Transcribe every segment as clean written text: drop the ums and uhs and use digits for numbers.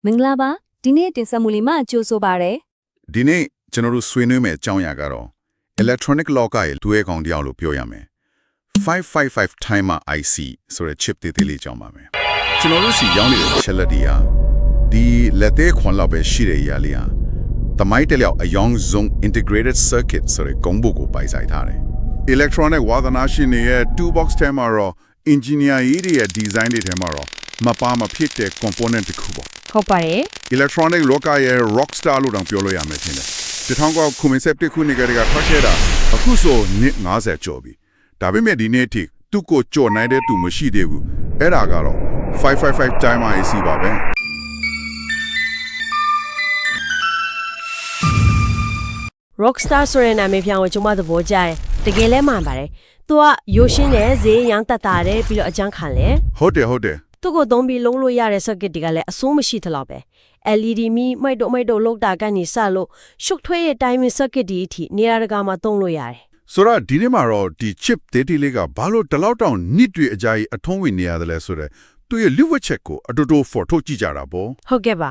မင်္ဂလာပါဒီနေ့တင်ဆက်မှုလေးမှာကြိုဆိုပါရစေ ဒီနေ့ကျွန်တော်တို့ဆွေးနွေးမယ့်အကြောင်းအရာကတော့ electronic lock ရဲ့တွဲကောင်တရားလို့ပြောရမယ်555 timer IC ဆိုတဲ့ chip သေးသေးလေးကြောင်းပါမယ်ကျွန်တော်တို့စီရောင်းနေတဲ့ ချက်လက်တွေကဒီလက်သေးခွန်လောက်ပဲရှိတဲ့အရာလေးဟာတမိုင်းတလျောက်အယောင်ဆုံး integrated circuit ဆိုတဲ့ဂုံးဘုတ်ကိုပိုင်ဆိုင်ထားတယ် electronic ဝါသနာရှင်တွေရဲ့ toolbox ထဲမှာတော့ engineer တွေရဲ့ design တွေထဲမှာတော့မပါမဖြစ်တဲ့ component တစ်ခုပေါ့ဟုတ်ပါတယ် electronic လောကရဲ့ rock star လို့တောင်ပြောလို့ရမယ်ထင်တယ်ဒီထောင်ကကွန်မန်ဆက်တစ်ခုနေကြတဲ့ထွက်ခဲ့တာအခုဆိုနှစ်50ကျော်ပြီဒါပေမဲ့ဒီနေ့ထိသူ့ကိုကြော်နိုင်တဲ့သူမရှိသေးဘူးအဲ့ဒါကတော့555 timer IC ပါပဲ Rockstar ဆိုတဲ့နာမည်ပြောင်းကိုကျွန်မသဘောကျတယ်တကယ်လဲမှန်ပါတယ်သူကရိုးရှင်းတယ်ဈေးရောင်းတတ်တာတယ်ပြီးတော့အကြမ်းခံလဲဟုတ်တယ်သူ့ကိုသုံးပြီးလုံးလို့ရတဲ့ circuit တွေကလည်းအစိုးမရှိသလောက်ပဲ LED မီမိုက်တို့လောက်တာကနေစလို့ရှုပ်ထွေးရဲ့ timing circuit ဒီအထိနေရာတကာမှာသုံးလို့ရတယ်ဆိုတော့ဒီနေ့မှာတော့ဒီ chip သေးသေးလေးကဘာလို့တလောက်တောင်နစ်တွေအကြိုက်အထုံးဝင်နေရတယ်လဲဆိုတော့သူ့ရဲ့ liquid check ကိုအတူတူ for ထုတ်ကြည့်ကြတာပေါ့ဟုတ်ကဲ့ပါ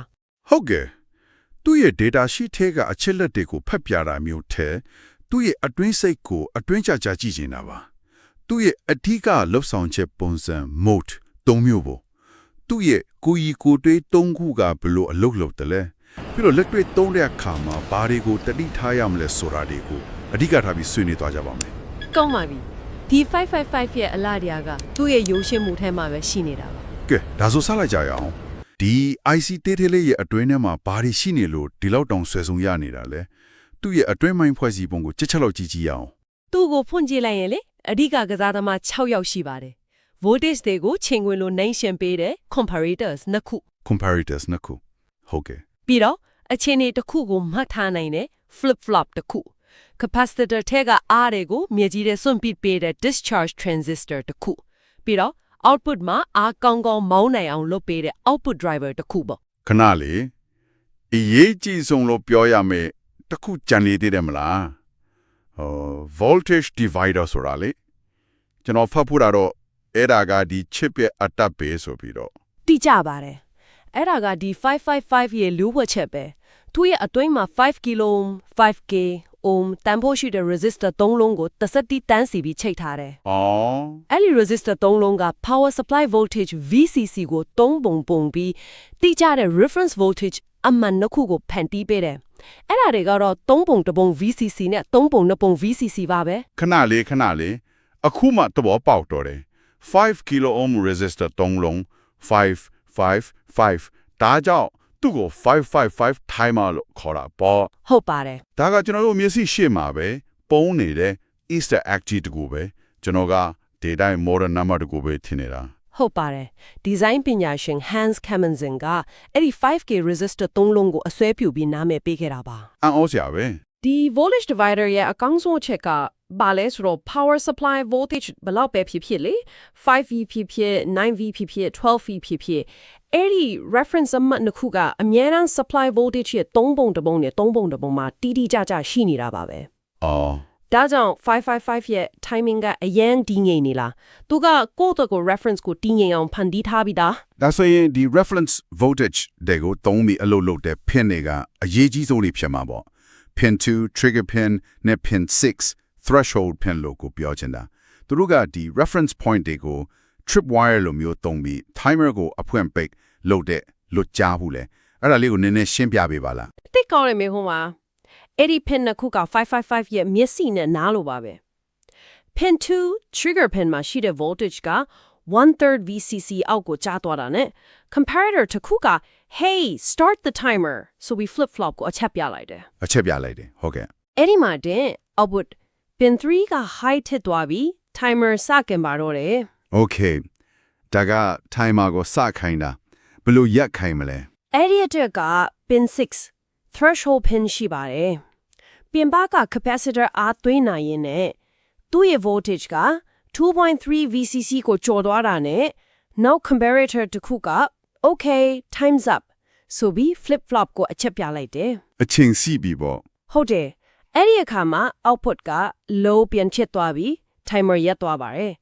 ဟုတ်ကဲ့သူ့ရဲ့ data sheet ထဲကအချက်လက်တွေကိုဖတ်ပြတာမျိုးထဲသူ့ရဲ့အတွင်းစိတ်ကိုအတွင်းကြကြကြည့်နေတာပါသူ့ရဲ့အထီးကလှုပ်ဆောင်ချက်ပုံစံ mode ၃မျိုးပေါ့သူ့ရဲ့ကိုကြီးကိုတွေး၃ခုကဘလို့အလုပ်လုပ်တယ်လဲပြီးတော့လက်တွေ့သုံးတဲ့အခါမှာဘာတွေကိုတတိထားရမလဲဆိုတာတွေကိုအဓိကထားပြီးဆွေးနွေးသွားကြပါမယ်ကောင်းပါပြီဒီ555ရဲ့အလားတရားကသူ့ရဲ့ရိုးရှင်းမှုထဲမှာပဲရှိနေတာပါကဲဒါဆိုဆက်လိုက်ကြရအောင်ဒီ IC သေးသေးလေးရဲ့အတွင်းထဲမှာဘာတွေရှိနေလို့ဒီလောက်တောင်ဆွဲဆုံးရနေတာလဲသူ့ရဲ့အတွင်းမိုင်းဖွဲ့စည်းပုံကိုချက်လောက်ကြည့်ကြည့်ရအောင်သူ့ကိုဖွင့်ကြည့်လိုက်ရင်လေအဓိကကစားသမား6ယောက်ရှိပါတယ် voltage တွေကိုချိန်ခွင်လိုနှိမ့်ရှင်ပေးတဲ့ comparators နှစ်ခုဟုတ်ကဲ့ပြီးတော့အခြေအနေတစ်ခုကိုမှတ်ထားနိုင်တဲ့ flip flop တစ်ခု capacitor ထဲကအားတွေကိုမြေကြီးတဲ့စွန့်ပစ်ပေးတဲ့ discharge transistor တစ်ခုပြီးတော့ output မှာအားကောင်းမောင်းနိုင်အောင်လုပ်ပေးတဲ့ output driver တစ်ခုပေါ့ခဏလေးအရေးကြီးဆုံးလို့ပြောရမယ်တစ်ခုကြံနေသေးတယ်မလားvoltage divider ဆိုတာလေကျွန်တော်ဖတ်ဖို့တော့အဲ့ဒါကဒီ chip ရဲ့အတက်ပဲဆိုပြီးတော့တိကျပါတယ်အဲ့ဒါကဒီ555ရဲ့လူ့ဝက်ချက်ပဲသူ့ရဲ့အတွင်းမှာ5 kilo ohm 5k ohm တန်ဖိုးရှိတဲ့ resistor 3လုံးကို30တန်းစီပြီးချိတ်ထားတယ်။အော်အဲ့ဒီ resistor 3လုံးက power supply voltage VCC ကို3ပုံပြီးတိကျတဲ့ reference voltage အမှန်နှစ်ခုကိုဖန်တီးပေးတယ်။အဲ့ဒါတွေကတော့3ပုံ VCC နဲ့3ပုံ VCC ပါပဲ။ခဏလေးအခုမှသဘောပေါက်တော့တယ်5 kilo ohm resistor 3လုံး555ဒါကြောင့်သူ့ကို555 timer လို့ခေါ်တာပေါ့ဟုတ်ပါတယ်ဒါကကျွန်တော်တို့မျက်စိရှေ့မှာပဲပုံနေတဲ့ Easter egg ကြီးတကူပဲကျွန်တော်က data modern number တကူပဲထင်နေတာဟုတ်ပါတယ် design ပညာရှင် Hans Kamen-Zinn ကအဲ့ဒီ 5k resistor 3လုံးကိုအစွဲပြုပြီးနားမည်ပေးခဲ့တာပါအံ့ဩစရာပဲဒီ voltage divider ရဲ့အကောင်းဆုံးအချက်ကဘာလဲဆိုတော့ power supply voltage ဘယ်လောက်ပဲဖြစ်လေ 5V ဖြစ် 9V ဖြစ် 12V ဖြစ်အဲ့ဒီ reference အမှတ်နှစ်ခုကအများအား supply voltage ရဲ့3ပုံတစ်ပုံနဲ့3ပုံတစ်ပုံမှာတီးတီးကြကြရှိနေတာပါပဲအော်ဒါကြောင့်555ရဲ့ timing ကအရင်ဒီငိမ့်နေလားသူကကိုယ့်ကို reference ကိုတီးငိမ့်အောင်ဖန်တီးထားပြီးသားဒါဆိုရင်ဒီ reference voltage တွေကိုသုံးပြီးအလုပ်လုပ်တဲ့ pin တွေကအရေးကြီးဆုံးတွေဖြစ်မှာပေါ့ pin 2 trigger pin နဲ့ pin 6 threshold pin လို့ကိုပြောချင်တာသူတို့ကဒီ reference point တွေကို tripwire လို့မျိုးသုံးပြီး timer ကိုအဖွင့်ပိတ်လုပ်တဲ့လွတ်ကြားဘူးလေအဲ့ဒါလေးကိုနည်းနည်းရှင်းပြပေးပါလားသိကောင်းတယ်မေဟိုမှာအဲ့ဒီ pin နှစ်ခုက555ရဲ့မျက်စိနဲ့နားလို့ပါပဲ pin 2 trigger pin မှာရှိတဲ့ voltage က 1/3 VCC အောက်ကိုကျသွားတာနဲ့ comparator တစ်ခုက hey start the timer so we flip flop ကိုအချက်ပြလိုက်တယ်ဟုတ်ကဲ့အဲ့ဒီမှာတင် output pin 3က high ထစ်သွားပြီး timer စခင်ပါတော့တယ် okay ဒါက timer ကိုစခိုင်းတာဘယ်လိုရက်ခိုင်းမလဲအဲ့ဒီအတွက်က pin 6 threshold pin ရှိပါတယ်ပြင်ပက capacitor အားသွင်းနိုင်ရင်နဲ့သူ့ရဲ့ voltage က 2.3 VCC ကိုကျော်သွားတာနဲ့နောက် comparator တစ်ခုက okay time's up ဆိုပြီး flip flop ကိုအချက်ပြလိုက်တယ်အချိန်စီပြီပေါ့ဟုတ်တယ်အဲ့ဒီအခါမှာ output က low ပြန်ချစ်သွားပြီး timer ရပ်သွားပါတယ်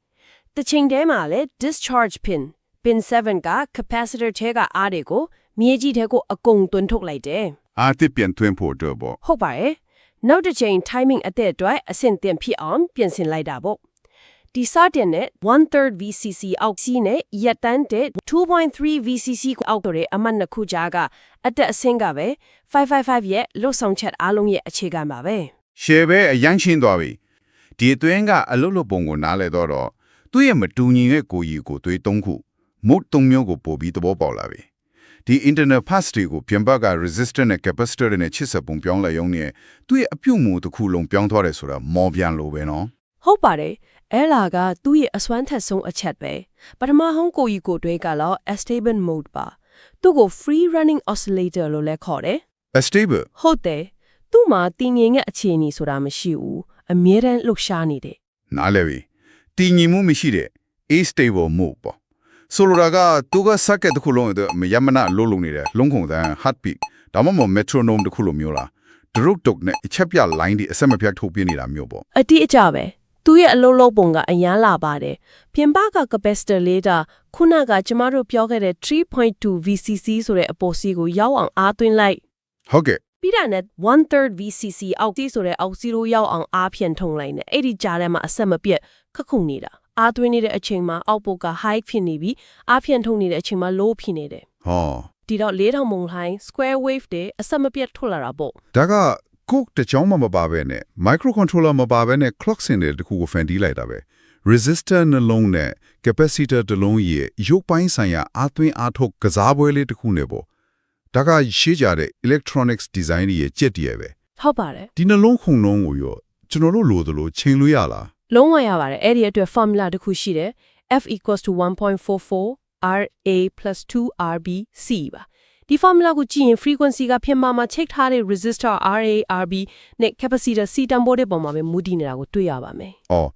တချိန်တည်းမှာလည်း discharge pin 7က capacitor ထဲကအားတွေကို မြေကြီးထဲကိုအကုန်တွန်းထုတ်လိုက်တယ် အားတစ်ပြန်သွင်းဖို့တော့ပေါ့ ဟုတ်ပါတယ်နောက်တစ်ချိန် timing အတဲ့အတွက်အဆင့်သင့်ဖြစ်အောင်ပြင်ဆင်လိုက်တာပေါ့ဒီစတင်နဲ့ 1/3 VCC အောက်စီးနဲ့ရက်တန်းတဲ့ 2.3 VCC ကိုအောက်တော့တဲ့အမှတ်နှစ်ခုကြားကအတက်အဆင့်ကပဲ555ရဲ့လွတ်ဆောင်ချက်အားလုံးရဲ့အခြေခံပါပဲ ရှယ်ပဲအရန်ရှင်းသွားပြီဒီအတွင်းကအလုတ်လုတ်ပုံကိုနားလဲတော့သူ့ရဲ့မတူညီတဲ့ကိုကြီးကိုသွေး3ခုမုတ်3မျိုးကိုပို့ပြီးသဘောပေါက်လာပြီဒီ internal pass တွေကိုပြန်ဘက်က resistor နဲ့ capacitor တွေနဲ့ချစ်ဆက်ပုံပြောင်းလဲရုံနဲ့သူ့ရဲ့အပြုတ်မှုတစ်ခုလုံးပြောင်းသွားတယ်ဆိုတာမော်ပြန်လို့ပဲနော် ဟုတ်ပါတယ်အဲ့လာကသူ့ရဲ့အစွမ်းထက်ဆုံးအချက်ပဲပထမဆုံးကိုကြီးကိုတွေးကတော့ stable mode ပါသူ့ကို free running oscillator လို့လည်းခေါ်တယ် stable ဟုတ်တယ်သူ့မှာတည်ငြိမ်တဲ့အခြေအနေဆိုတာမရှိဘူးအမြဲတမ်းလှုပ်ရှားနေတယ် နားလဲပြီတည်ငြိမ်မှုမရှိတဲ့ astable mode ပေါ့ဆိုလိုတာကသူက circuit တစ်ခုလုံးအတွက်မယမနာလုံးလုံးနေတယ်လုံးခုန်တန်း heartbeat ဒါမှမဟုတ် metronome တစ်ခုလိုမျိုးလားဒရုတ်တုတ်နဲ့အချက်ပြ line ဒီအဆက်မပြတ်ထုတ်ပြနေတာမျိုးပေါ့ အတိအကျပဲသူ့ရဲ့အလုံးလုံးပုံကအရန်လာပါတယ်ပြင်ပက capacitor လေးတာခုနကကျမတို့ပြောခဲ့တဲ့ 3.2 VCC ဆိုတဲ့အပေါ်စီကိုရောက်အောင်အားသွင်းလိုက် ဟုတ်ကဲ့ ပြီးတာနဲ့ 1/3 VCC အောက်စီဆိုတဲ့အောက်စီကိုရောက်အောင်အားဖြန့်ထုံလိုက်နေအဲ့ဒီကြားထဲမှာအဆက်မပြတ်ခက်ခုန်နေတာအားသွင်းနေတဲ့အချိန်မှာအောက်ပုတ်က high ဖြစ်နေပြီးအားဖြန့်ထုံနေတဲ့အချိန်မှာ low ဖြစ်နေတယ် ဟော ဒီတော့4000မုံလှိုင်း square wave တွေအဆက်မပြတ်ထွက်လာတာပေါ့ ဒါကကုတ်တချောင်းမှမပါဘဲနဲ့ microcontroller မပါဘဲနဲ့ clock စင်တဲ့တခုကိုဖန်တီးလိုက်တာပဲ resistor နှလုံးနဲ့ capacitor တစ်လုံးရဲ့ရုပ်ပိုင်းဆိုင်ရာအားသွင်းအားထုတ်ကစားပွဲလေးတစ်ခုနဲ့ပေါ့ဒါကရှေးကြတဲ့ electronics design ရဲ့ကြက်တည်းပဲ ဟုတ်ပါတယ် ဒီနှလုံးခုန်လုံးကိုရောကျွန်တော်တို့လိုသလိုချိန်လို့ရလား လုံးဝရပါတယ်အဲ့ဒီအတွက် formula တစ်ခုရှိတယ် F = 1.44 RA + 2 RB C ပါဒီ formula ကိုကြည့်ရင် frequency ကဖြစ်မှာချိန်ထားတဲ့ resistor RA RB နဲ့ capacitor C တန်ဖိုးတဲ့ပုံမှာပဲမူတည်နေတာကိုတွေ့ရပါမယ် အော်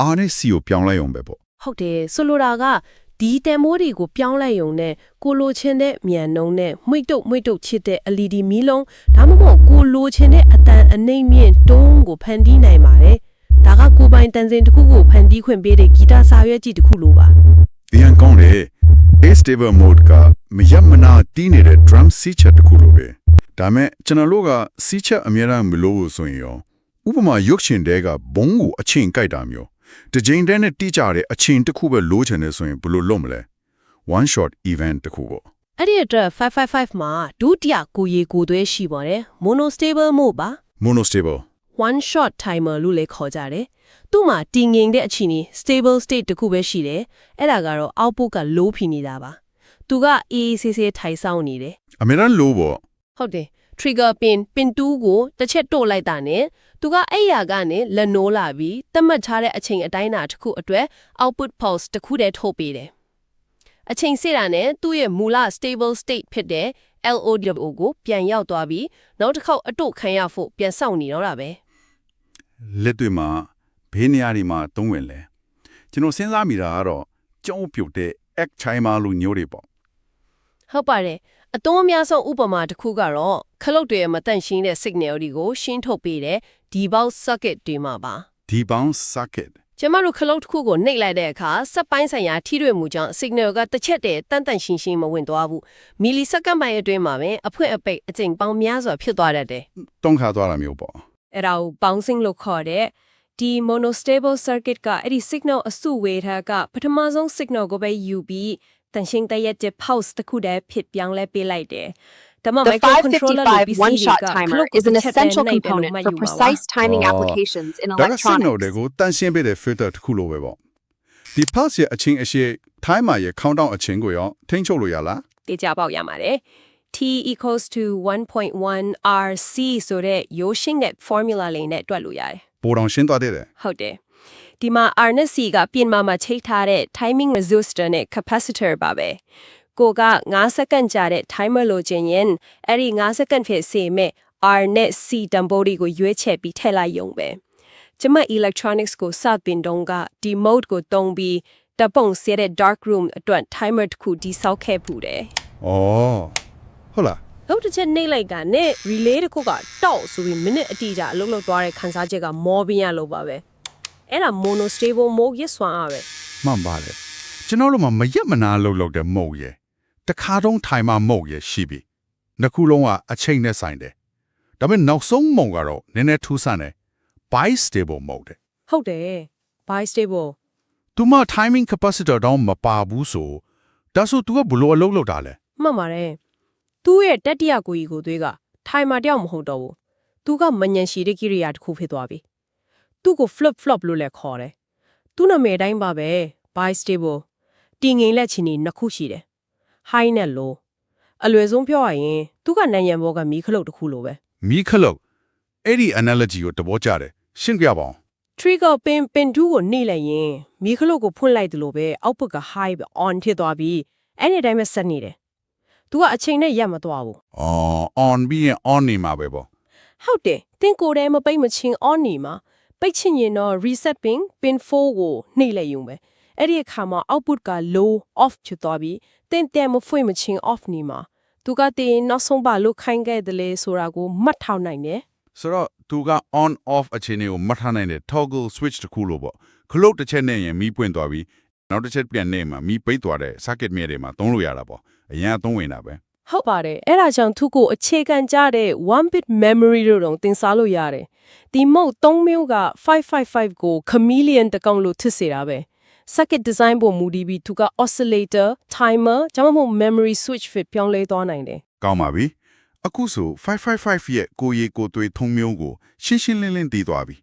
R နဲ့ C ကိုပြောင်းလိုက်အောင်ပဲပေါ့ ဟုတ်တယ်ဆိုလိုတာကဒီတန်ဖိုးတွေကိုပြောင်းလိုက်ရုံနဲ့ကိုလိုချင်တဲ့မြန်နှုံးနဲ့မှိတ်တုတ်ချစ်တဲ့ LED မီးလုံးဒါမှမဟုတ်ကိုလိုချင်တဲ့အတန်အနှိမ့်မြင့်တုံးကိုဖန်တီးနိုင်ပါတယ်ဒါကကိုပိုင်တန်စင်တစ်ခုကိုဖန်တီးခွင့်ပေးတဲ့ဂီတာစာရွက်ကြီးတစ်ခုလိုပါ ဒီဟန်ကောင်းတယ် stable mode ကမယမနာတီးနေတဲ့ drum C ချက်တစ်ခုလိုပဲဒါမဲ့ကျွန်တော်တို့က C ချက်အများအားမလို့ဆိုရင်ရောဥပမာရုပ်ရှင်တဲကဘုံကိုအချိန်ကြိုက်တာမျိုးတစ်ချိန်တည်းနဲ့တိကျတဲ့အချိန်တစ်ခုပဲလိုချင်နေဆိုရင်ဘယ်လိုလုပ်မလဲ one shot event တစ်ခုပေါ့ အဲ့ဒီအတွက်555မှာဒုတိယကိုရေကိုသွဲရှိပါတယ် monostable mode ပါ monostable one shot timer လို့လည်းခေါ်ကြတယ်သူ့မှာတည်ငြိမ်တဲ့အခြေအနေ stable state တစ်ခုပဲရှိတယ်အဲ့ဒါကတော့ output က low ဖြစ်နေတာပါသူကအေးဆေးဆေးထိုင်ဆောင်နေတယ် အများအားလို့ပေါ့ ဟုတ်တယ် trigger pin 2ကိုတစ်ချက်တို့လိုက်တာနဲ့သူကအဲ့ရကနေလက်နိုးလာပြီးသတ်မှတ်ထားတဲ့အချိန်အတိုင်းအတာတစ်ခုအတွက် output pulse တစ်ခုတည်းထုတ်ပေးတယ်အချိန်စစ်တာနဲ့သူ့ရဲ့မူလ stable state ဖြစ်တဲ့ LODO ကိုပြန်ရောက်သွားပြီးနောက်တစ်ခေါက်အတုတ်ခံရဖို့ပြန်စောင့်နေတော့တာပဲ လက်တွေမှာဘေးနေရာတွေမှာသုံးဝင်လဲကျွန်တော်စဉ်းစားမိတာကတော့ကြောင်းပြုတ်တဲ့ act timer လို့ညို့တွေပေါ့ ဟုတ်ပါတယ်အသုံးအများဆုံးဥပမာတစ်ခုကတော့ခလုတ်တွေမတန့်ရှင်းတဲ့ signal တွေကိုရှင်းထုတ်ပေးတဲ့ debug circuit တွေမှာပါ debound circuit ကျမတို့ခလုတ်တစ်ခုကိုနှိပ်လိုက်တဲ့အခါစက်ပိုင်းဆိုင်ရာထိတွေ့မှုကြောင့် signal ကတစ်ချက်တည်းတန့်ရှင်းမဝင်သွားဘူးမီလီစက္ကန့်ပိုင်းအတွင်းမှာပဲအဖွင့်အပိတ်အကျဉ်ပေါင်းများစွာဖြစ်သွားတတ်တယ် တုံးခါသွားတာမျိုးပေါ့ အဲ့ဒါကို bouncing လို့ခေါ်တဲ့ဒီ monostable circuit ကအဲ့ဒီ signal အစုဝေထားကပထမဆုံး signal ကိုပဲယူပြီးတန်ရှင်းတရက်တဲ့ pulse တစ်ခုတည်းဖြစ်ပြောင်းလဲပေးလိုက်တယ် The 555 one-shot timer is an essential component for precise timing applications in ဒါက signal electronics. တွေကိုတန်ရှင်းပေးတဲ့ filter တစ်ခုလိုပဲပေါ့ဒီ pulse ရဲ့အချိန်အရှည် timer ရဲ့ countdown အချိန်ကိုရောထိန်းချုပ်လို့ရလား တေချာပေါက်ရပါတယ် T = 1.1 RC ဆိုတဲ့ရိုးရှင်းတဲ့ formula လေးနဲ့တွက်လို့ရတယ် ပိုတောင်ရှင်းသွားတဲ့ ဟုတ်တယ်ဒီမှာ R နဲ့ C ကပြင်မာမှာချိန်ထားတဲ့ timing resistor နဲ့ capacitor ပါပဲကိုက9စက္ကန့်ကြာတဲ့ timer လိုချင်ရင်အဲ့ဒီ9စက္ကန့်ဖြစ်စေမဲ့ R နဲ့ C တန်ဖိုးတွေကိုရွေးချယ်ပြီးထည့်လိုက်ရုံပဲကျမ electronics ကိုစတင်တုန်းကဒီ mode ကိုသုံးပြီးတပုံစဲတဲ့ dark room အတွက် timer တစ်ခုတည်ဆောက်ခဲ့ပူတယ် ဩဟုတ်လား နောက်တစ်ချက်နှိပ်လိုက်ကနေ relay တစ်ခုကတောက်ဆိုပြီးမိနစ်အတိအကျအလုပ်လုပ်သွားတဲ့ခန်းစားချက်ကမောပြင်းရလို့ပါပဲအဲ့ဒါ monostable mode ရစွမ်းအားပဲ မှန်ပါလေကျွန်တော်တို့မှာမရက်မနာလှုပ်တဲ့မုံရယ် တခါတုံး timer mode ရရှိပြီနှစ်ခုလုံးကအချိန်နဲ့ဆိုင်တယ်ဒါပေမဲ့နောက်ဆုံး mode ကတော့နည်းနည်းထူးဆန်းတယ် bistable mode တဲ့ ဟုတ်တယ် bistable သူမ timing capacitor တောင်မပါဘူးဆိုဒါဆို तू ကဘလို့အလုပ်လုပ်တာလဲ မှတ်ပါတယ်သူ့ရဲ့တတိယကိုကြီးကိုသွေးက timer တယောက်မဟုတ်တော့ဘူးသူကမညံရှိတဲ့ကိရိယာတစ်ခုဖြစ်သွားပြီသူ့ကို flip flop လို့လည်းခေါ်တယ်သူ့နာမည်တိုင်းပါပဲ bistable တည်ငြိမ်လက်ချင်နေနှစ်ခုရှိတယ် high နဲ့ low အလွယ်ဆုံးပြောရရင်သူကနံရံဘောကမီးခလုတ်တစ်ခုလိုပဲ မီးခလုတ်အဲ့ဒီ analogy ကိုတဘောကြတယ်ရှင်းပြပါအောင် trigger pin 2ကိုနှိမ့်လိုက်ရင်မီးခလုတ်ကိုဖွင့်လိုက်တယ်လို့ပဲ output က high ပဲ on ဖြစ်သွားပြီးအဲ့ဒီအတိုင်းပဲဆက်နေတယ်သူကအချိန်နဲ့ရပ်မသွားဘူး on ပြီးရင် on နေမှာပဲပေါ့ ဟုတ်တယ်တင်ကိုယ်တည်းမပိတ်မချင်း on နေမှာပိတ်ချင်ရင်တော့ reset pin 4ကိုနှိမ့်လိုက်ရုံပဲအဲ့ဒီအခါမှာ output က low off ဖြစ်သွားပြီးတင်တဲမဖွင့်မချင်း off နေမှာသူကတင်နောက်ဆုံးပါလို့ခိုင်းခဲ့တယ်လေဆိုတာကိုမှတ်ထောင်နိုင်တယ် ဆိုတော့ तू က on off အခြေအနေကိုမှတ်ထားနိုင်တဲ့ toggle switch တစ်ခုလို့ပေါ့ခလုတ်တစ်ချက်နဲ့ရင်မီးပွင့်သွားပြီးနောက်တစ်ချက်ပြန်နေမှာမီးပိတ်သွားတဲ့ circuit မြဲတွေမှာသုံးလို့ရတာပေါ့အရင်ကသုံးဝင်တာပဲ ဟုတ်ပါတယ်အဲ့ဒါကြောင့်သူကိုအခြေခံကြတဲ့ 1 bit memory တို့တော့တင်စားလို့ရတယ်ဒီ mode 3မျိုးက555ကို chameleon တကောင်လို့ထစ်စေတာပဲ circuit design ပေါ်မူတည်ပြီးသူက oscillator timer ဒါမှမဟုတ် memory switch fit ပြောင်းလဲသွားနိုင်တယ် ကောင်းပါပြီအခုဆို555ရဲ့ကိုရီကိုသွေးထုံမျိုးကိုရှင်းရှင်းလင်းလင်းသိသွားပြီ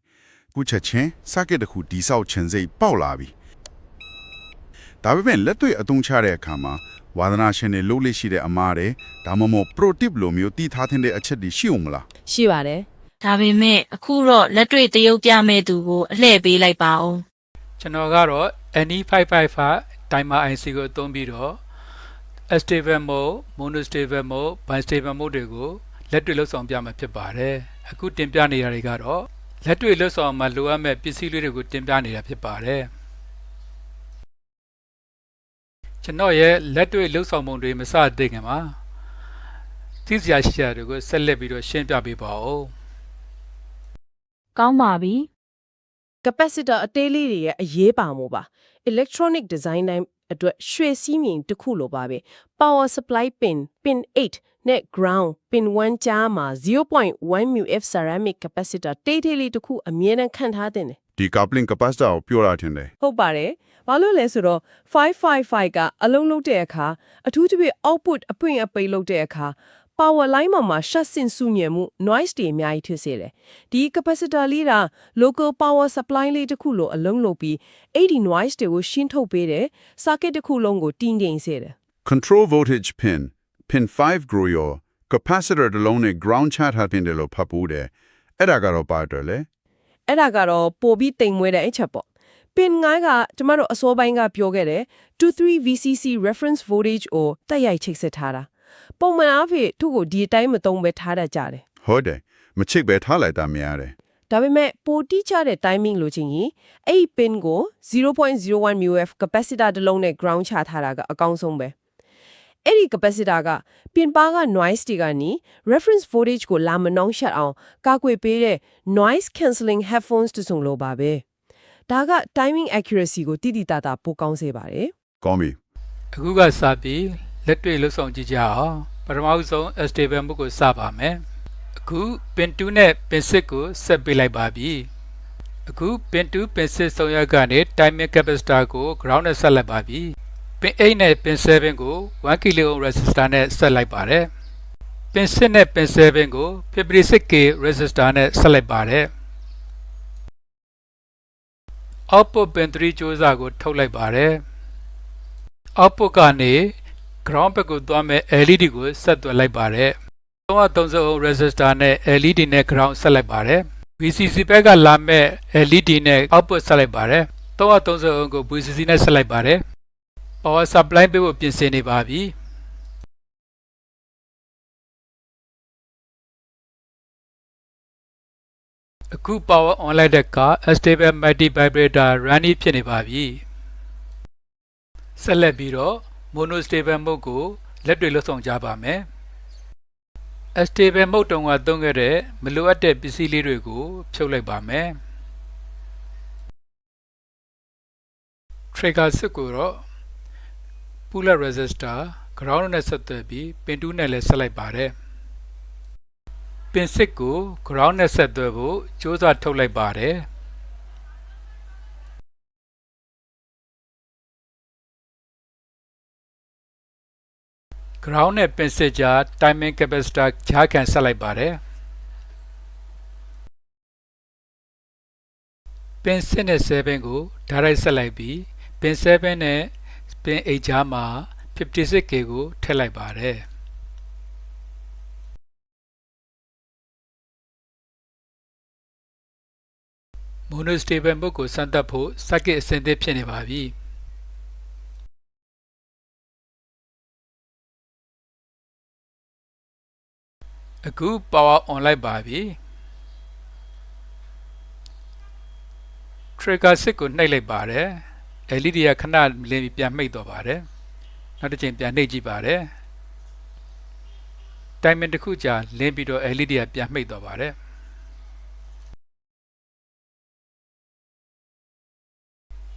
ခုချက်ချင်း circuit တစ်ခုဒီဆောက်ချင်စိတ်ပေါက်လာပြီဒါပေမဲ့လက်တွေ့အသုံးချတဲ့အခါမှာဝါသနာရှင်တွေလုပ်လို့ရှိတဲ့အမားတွေဒါမှမဟုတ် pro tip လိုမျိုးတည်ထားတဲ့အချက်တွေရှိအောင်မလား ရှိပါတယ် ဒါပေမဲ့အခုတော့လက်တွေ့တရုပ်ပြမဲ့သူကိုအလှည့်ပေးလိုက်ပါဦး ကျွန်တော်ကတော့ NE555 timer IC ကိုသုံးပြီးတော့ stable mode, monostable mode, bistable mode တွေကိုလက်တွေ့လှုပ်ဆောင်ပြမှာဖြစ်ပါတယ်အခုတင်ပြနေရတွေကတော့လက်တွေ့လှုပ်ဆောင်မှာလိုအပ်မဲ့ပစ္စည်းလေးတွေကိုတင်ပြနေတာဖြစ်ပါတယ်ကျွန်တော်ရဲ့လက်တွေ့လှုပ်ဆောင်ပုံတွေမစတဲ့ခင်မှာသိစရာရှိတာတွေကိုဆက်လက်ပြီးတော့ရှင်းပြပေးပါဦး ကောင်းပါပြီ capacitor အသေးလေးတွေရဲ့အရေးပါမှုပါ electronic design တိုင်းအတွက်ရွှေစည်းမြင်တစ်ခုလိုပါပဲ power supply pin 8နဲ့ ground pin 1ကြားမှာ 0.1 μF ceramic capacitor တိတ်တိတ်လေးတစ်ခုအမြဲတမ်းခံထားတဲ့ ဒီ coupling capacitor ကိုပြောတာထင်တယ် ဟုတ်ပါတယ်ဘာလို့လဲဆိုတော့555ကအလုံးလုံးတဲ့အခါအထူးသဖြင့် output အပွင့်အပိတ်လုပ်တဲ့အခါ power line မှာရှက်စင်စုညံမှု noise တွေအများကြီးဖြစ်စေတယ်ဒီ capacitor လေးက local power supply လေးတစ်ခုလိုအလုံးလုပ်ပြီးအဲ့ဒီ noise တွေကိုရှင်းထုတ်ပေးတယ် circuit တစ်ခုလုံးကိုတည်ငြိမ်စေတယ် control voltage pin 5 grow your capacitor တလုံးနဲ့ ground chart ထားတင်တယ်လို့ဖတ်ဖို့တယ်အဲ့ဒါကတော့ပါတော့လေ အဲ့ဒါကတော့ပို့ပြီးတိမ်မွေးတဲ့အချက်ပေါ့ pin 9ကကျမတို့အစောပိုင်းကပြောခဲ့တယ် 23 VCC reference voltage ကိုတက်ရိုက်ချိတ်ဆက်ထားတာပုံမှန်အားဖြင့်သူ့ကိုဒီအတိုင်းမသုံးပဲထားတတ်ကြတယ် ဟုတ်တယ်မချိတ်ပဲထားလိုက်တာများတယ် ဒါပေမဲ့ပိုတိကျတဲ့ timing လို့ချင်းရင်အဲ့ pin ကို 0.01 μF capacitor တစ်လုံးနဲ့ ground ချထားတာကအကောင်းဆုံးပဲအဲ့ဒီ capacitor က pin ပါက noise တွေကနေ reference voltage ကိုလာမနှောင်းရှက်အောင်ကာကွယ်ပေးတဲ့ noise cancelling headphones တစ်စုံလိုပါပဲဒါက timing accuracy ကိုတိတိတသားပိုကောင်းစေပါတယ် ကောင်းပြီ အခုကစပြီးလက်တွေ့လှုပ်ဆောင်ကြည့်ကြအောင်ပထမဆုံး stable mode ကိုစပါမယ်အခု pin 2နဲ့ pin 6ကိုဆက်ပေးလိုက်ပါပြီအခု pin 2 pin 6ဆုံးရက်ကနေ timing capacitor ကို ground နဲ့ဆက်လိုက်ပါပြီ pin 8နဲ့ pin 7ကို1 kilo ohm resistor နဲ့ဆက်လိုက်ပါတယ် pin 6နဲ့ pin 7ကို 56k resistor နဲ့ဆက်လိုက်ပါတယ် output pin 3ကြိုးစားကိုထုတ်လိုက်ပါတယ် output ကနေ ground ဘက်ကိုသွားမဲ့ LED ကိုဆက်သွယ်လိုက်ပါတယ်330 ohm resistor နဲ့ LED နဲ့ ground ဆက်လိုက်ပါတယ် VCC ဘက်ကလာမဲ့ LED နဲ့ output ဆက်လိုက်ပါတယ်330 ohm ကို VCC နဲ့ဆက်လိုက်ပါတယ် power supply ပေးဖို့ပြင်ဆင်နေပါပြီအခု power on လိုက်တဲ့အခါ stable multi vibrator running ဖြစ်နေပါပြီဆက်လက်ပြီးတော့ mono stable mode ကိုလက်တွေ့လှုပ်ဆောင်ကြပါမယ် stable mode တုန်းကသုံးခဲ့တဲ့မလိုအပ်တဲ့ပစ္စည်းလေးတွေကိုဖြုတ်လိုက်ပါမယ် trigger စစ်ကိုတော့ puller resistor ground နဲ့ဆက်သွယ်ပြီး pin 2နဲ့လည်းဆက်လိုက်ပါတယ် pin 6ကို ground နဲ့ဆက်သွယ်ဖို့ကြိုးစားထုတ်လိုက်ပါတယ် ground နဲ့ pin 6ကြား timing capacitor ကြားခံဆက်လိုက်ပါတယ် pin 6နဲ့7ကို direct ဆက်လိုက်ပြီး pin 7နဲ့ pin 8ကြားမှာ 56K ကိုထည့်လိုက်ပါတယ် monostable mode ကိုစမ်းသပ်ဖို့ circuit အဆင်သင့်ဖြစ်နေပါပြီအခု power on လိုက်ပါပြီ trigger 6ကိုနှိပ်လိုက်ပါတယ် LED ကခဏလင်းပြီးပြန်မှိတ်သွားပါတယ်နောက်တစ်ချိန်ပြန်နှိပ်ကြည့်ပါတယ် timing တစ်ခုကြာလင်းပြီးတော့ LED ကပြန်မှိတ်သွားပါတယ်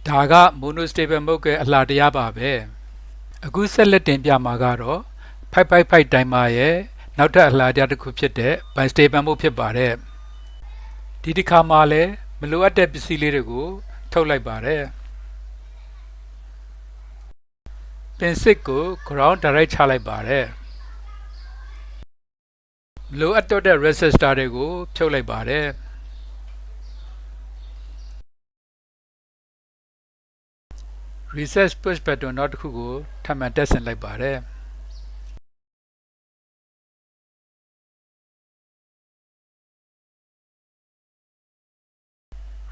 ဒါက monostable mode ရဲ့အလှတရားပါပဲအခုဆက်လက်တင်ပြမှာကတော့ 555 timer ရဲ့နောက်ထပ်အလှတရားတစ်ခုဖြစ်တဲ့ bistable mode ဖြစ်ပါတယ်ဒီတစ်ခါမှာလည်းမလိုအပ်တဲ့ပစ္စည်းလေးတွေကိုထုတ်လိုက်ပါတယ် pin 6ကို ground direct ချလိုက်ပါတယ်မလိုအပ်တော့တဲ့ resistor တွေကိုဖြုတ်လိုက်ပါတယ် reset push button နောက်တစ်ခုကိုထပ်မံတက်ဆင်လိုက်ပါတယ်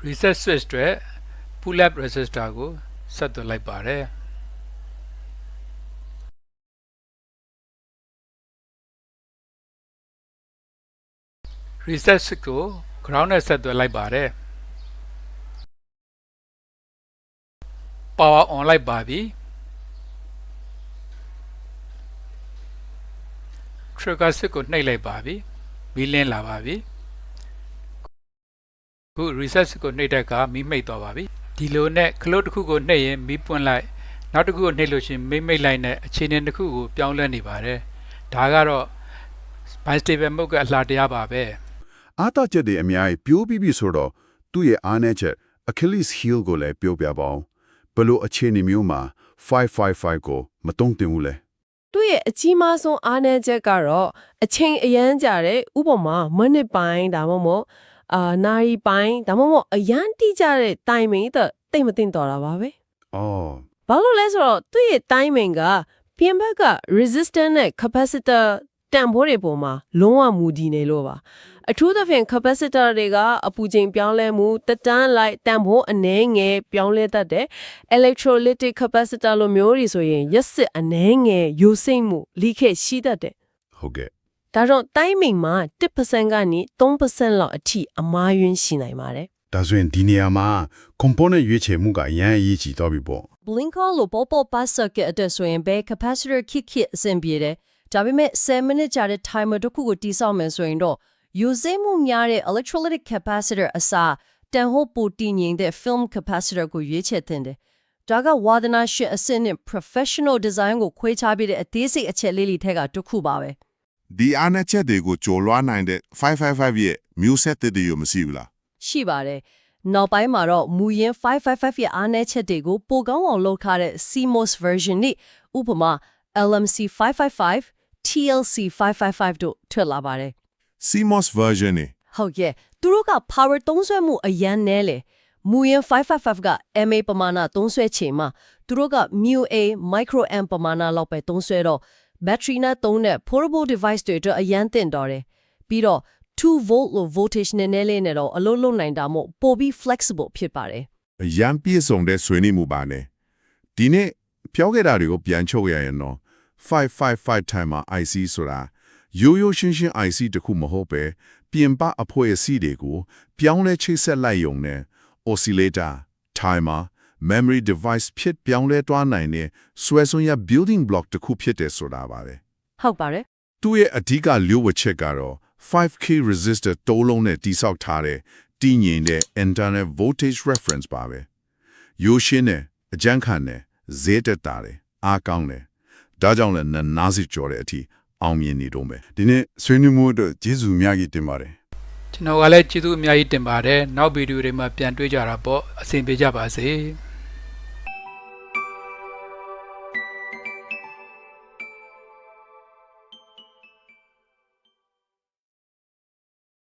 reset switch အတွက် pull up resistor ကိုဆက်သွယ်လိုက်ပါတယ် reset switch ကို ground နဲ့ဆက်သွယ်လိုက်ပါတယ် power on လိုက်ပါပြီ trigger 6ကိုနှိပ်လိုက်ပါပြီမီးလင်းလာပါပြီခု reset ကိုနှိပ်တဲ့အခါမီးမှိတ်သွားပါပြီဒီလိုနဲ့ close တစ်ခုကိုနှိပ်ရင်မီးပွင့်လိုက်နောက်တစ်ခုကိုနှိပ်လို့ရှိရင်မီးမိတ်လိုက်နဲ့အခြေအနေတစ်ခုကိုပြောင်းလဲနေပါတယ်ဒါကတော့ bistable mode ကအလှတရားပါပဲ အားသာချက်တွေအများကြီးပြိုးပြီးပြီဆိုတော့သူ့ရဲ့အားနည်းချက် Achilles heel ကိုလည်းပြောပြပါအောင်ဘယ်လိုအခြေအနေမျိုးမှာ555ကိုမတုံ့တင်ဘူးလဲ သူ့ရဲ့အကြီးမားဆုံးအားနည်းချက်ကတော့အချိန်အရန်ကြာတဲ့ဥပမာမိနစ်ပိုင်းဒါမှမဟုတ်နာရီပိုင်းဒါမှမဟုတ်အရန်တိကျတဲ့ timing တဲ့တိတ်မသိတော့တာပါပဲ အော် ဘာလို့လဲဆိုတော့သူ့ရဲ့ timing ကပြင်ဘက်က resistor နဲ့ capacitor တန်ဖိုးတွေပေါ်မှာလုံးဝမူတည်နေလို့ပါအထူးသဖြင့် capacitor တွေကအပူချိန်ပြောင်းလဲမှုတက်တန်းလိုက်တန်ဖိုးအနည်းငယ်ပြောင်းလဲတတ်တယ် electrolytic capacitor လိုမျိုးတွေဆိုရင်ရက်စစ်အနည်းငယ်ယိုစိမ့်မှုလိခေတ်ရှိတတ်တယ် ဟုတ်ကဲ့ ဒါကြောင့် timing မှာ 1% ကနေ 3% လောက်အထိအမားယွင်းရှိနိုင်ပါတယ် ဒါဆိုရင်ဒီနေရာမှာ component ရွေးချယ်မှုကအရင်အရေးကြီးတော့ပြီပေါ့ Blinker လို့ပေါ်ပေါ်ပါ circuit အတွက်ဆိုရင်ဘယ် capacitor ခစ်အဆင်ပြေတယ်ဒါပေမဲ့7 minute ကြာတဲ့ timer တစ်ခုကိုတိစောက်မယ်ဆိုရင်တော့ယူစိမှုများတဲ့ electrolytic capacitor အစားတန်ဟိုပိုတည်ငြိမ်တဲ့ film capacitor ကိုရွေးချယ်သင့်တယ်ဒါကဝါသနာရှင်အဆင့်နဲ့ professional design ကိုခွဲခြားပေးတဲ့အသေးစိတ်အချက်လေးတွေထက်ကတစ်ခုပါပဲ ဒီအားနည်းချက်တွေကိုကျော်လွှားနိုင်တဲ့555ရဲ့မျိုးဆက်သစ်တွေမရှိဘူးလား ရှိပါတယ်နောက်ပိုင်းမှာတော့မူရင်း555ရဲ့အားနည်းချက်တွေကိုပိုကောင်းအောင်လုပ်ထားတဲ့ CMOS version နဲ့ဥပမာ LMC 555 TLC 555တို့ထွက်လာပါတယ် CMOS version နဲ့ ဟုတ်ရဲ့သူတို့က power သုံးစွဲမှုအရန်နဲလေမူရင်း555က MA ပမာဏသုံးစွဲချိန်မှာသူတို့က μA microamp ပမာဏလောက်ပဲသုံးစွဲတော့ battery နဲ့သုံးတဲ့ portable device တွေအတွက်အရန်သင့်တော်တယ်ပြီးတော့2 volt လို့ voltage နဲ့နဲလေးနဲ့တော့အလုံးလုံးနိုင်တာမို့ပိုပြီး flexible ဖြစ်ပါတယ် အရန်ပြည့်စုံတဲ့ဆွေးနွေးမှုပါနဲ့ဒီနေ့ပြောခဲ့တာတွေကိုပြန်ချုပ်ရရင်တော့555 timer IC ဆိုတာရိုးရိုးရှင်းရှင်း IC တခုမဟုတ်ပဲပြင်ပအဖွဲ့အစည်းတွေကိုပြောင်းလဲချိတ်ဆက်လိုက်ရုံနဲ့ oscillator timer memory device ဖြစ်ပြောင်းလဲတွားနိုင်တဲ့ဆွဲဆုံးရ building block တခုဖြစ်တယ်ဆိုတာပါပဲ ဟုတ်ပါတယ် သူ့ရဲ့အဓိကလျှို့ဝှက်ချက်ကတော့ 5K resistor တိုးလုံးနဲ့တိစောက်ထားတဲ့တည်ငြိမ်တဲ့ internal voltage reference ပါပဲရိုးရှင်းတဲ့အကြမ်းခံတဲ့ဈေးတက်တာတယ်အားကောင်းတယ် ဒါကြောင့်လည်းနားစီကြော်တဲ့အထိအောင်မြင်နေတော့မယ်ဒီနေ့ဆွေးနွေးမှုအတွက်ကျေးဇူးအများကြီးတင်ပါတယ် ကျွန်တော်ကလည်းကျေးဇူးအများကြီးတင်ပါတယ်နောက်ဗီဒီယိုတွေမှာပြန်တွေ့ကြတာပေါ့အဆင်ပြေကြပါစေ